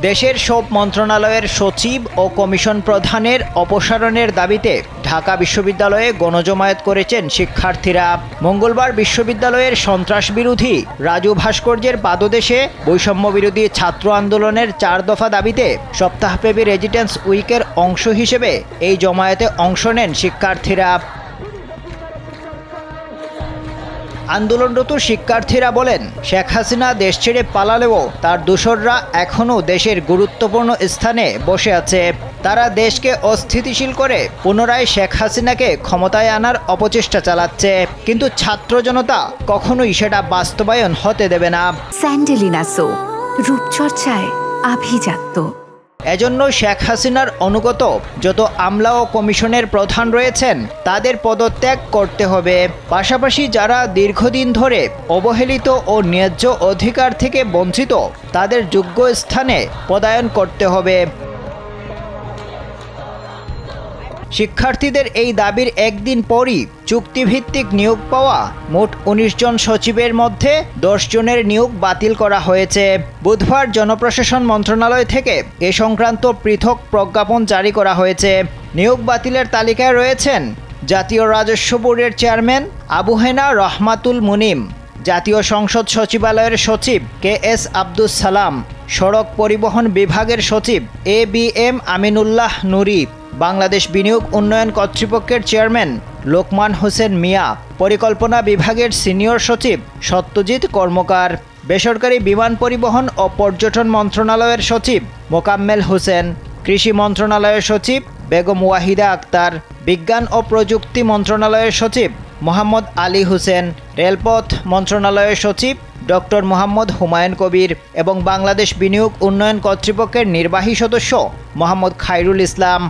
দেশের সব মন্ত্রণালয়ের সচিব ও কমিশন প্রধানের অপসারণের দাবিতে ঢাকা বিশ্ববিদ্যালয়ে গণজমায়েত করেছেন শিক্ষার্থীরা। মঙ্গলবার বিশ্ববিদ্যালয়ের সন্ত্রাসবিরোধী রাজু ভাস্কর্যের পাদদেশে বৈষম্য বিরোধী ছাত্র আন্দোলনের 4 দফা দাবিতে সপ্তাহব্যাপী রেজিডেন্স উইকের অংশ হিসেবে এই জমায়েতে অংশ নেন শিক্ষার্থীরা। আন্দোলনরত শিক্ষার্থীরা বলেন, শেখ হাসিনা দেশ ছেড়ে পালালেও তার দোসররা এখনও দেশের গুরুত্বপূর্ণ স্থানে বসে আছে। তারা দেশকে অস্থিতিশীল করে পুনরায় শেখ হাসিনাকে ক্ষমতায় আনার অপচেষ্টা চালাচ্ছে, কিন্তু ছাত্র জনতা কখনোই সেটা বাস্তবায়ন হতে দেবে না। স্যান্ডেলিনা সো, রূপচর্চায় আভিজাত্য। এজন্য শেখ হাসিনার অনুগত যত আমলা ও কমিশনের প্রধান রয়েছেন তাদের পদত্যাগ করতে হবে। পাশাপাশি যারা দীর্ঘদিন ধরে অবহেলিত ও ন্যায্য অধিকার থেকে বঞ্চিত তাদের যোগ্য স্থানে পদায়ন করতে হবে। শিক্ষার্থীদের এই দাবির একদিন পরই চুক্তিভিত্তিক নিয়োগ পাওয়া মোট ১৯ জন সচিবের মধ্যে ১০ জনের নিয়োগ বাতিল করা হয়েছে। বুধবার জনপ্রশাসন মন্ত্রণালয় থেকে এ সংক্রান্ত পৃথক প্রজ্ঞাপন জারি করা হয়েছে। নিয়োগ বাতিলের তালিকায় রয়েছেন জাতীয় রাজস্ব বোর্ডের চেয়ারম্যান আবু হেনা রহমাতুল মুনিম, জাতীয় সংসদ সচিবালয়ের সচিব KS আব্দুস সালাম, সড়ক পরিবহন বিভাগের সচিব ABM আমিনুল্লাহ নুরি, বাংলাদেশ বিনিয়োগ উন্নয়ন কর্তৃপক্ষের চেয়ারম্যান লোকমান হোসেন মিয়া, পরিকল্পনা বিভাগের সিনিয়র সচিব সত্যজিৎ কর্মকার, বেসরকারি বিমান পরিবহন ও পর্যটন মন্ত্রণালয়ের সচিব মোকাম্মেল হোসেন, কৃষি মন্ত্রণালয়ের সচিব বেগম ওয়াহিদা আক্তার, বিজ্ঞান ও প্রযুক্তি মন্ত্রণালয়ের সচিব মোহাম্মদ আলী হোসেন, রেলপথ মন্ত্রণালয়ের সচিব ডক্টর মোহাম্মদ হুমায়ুন কবির এবং বাংলাদেশ বিনিয়োগ উন্নয়ন কর্তৃপক্ষের নির্বাহী সদস্য মোহাম্মদ খায়রুল ইসলাম।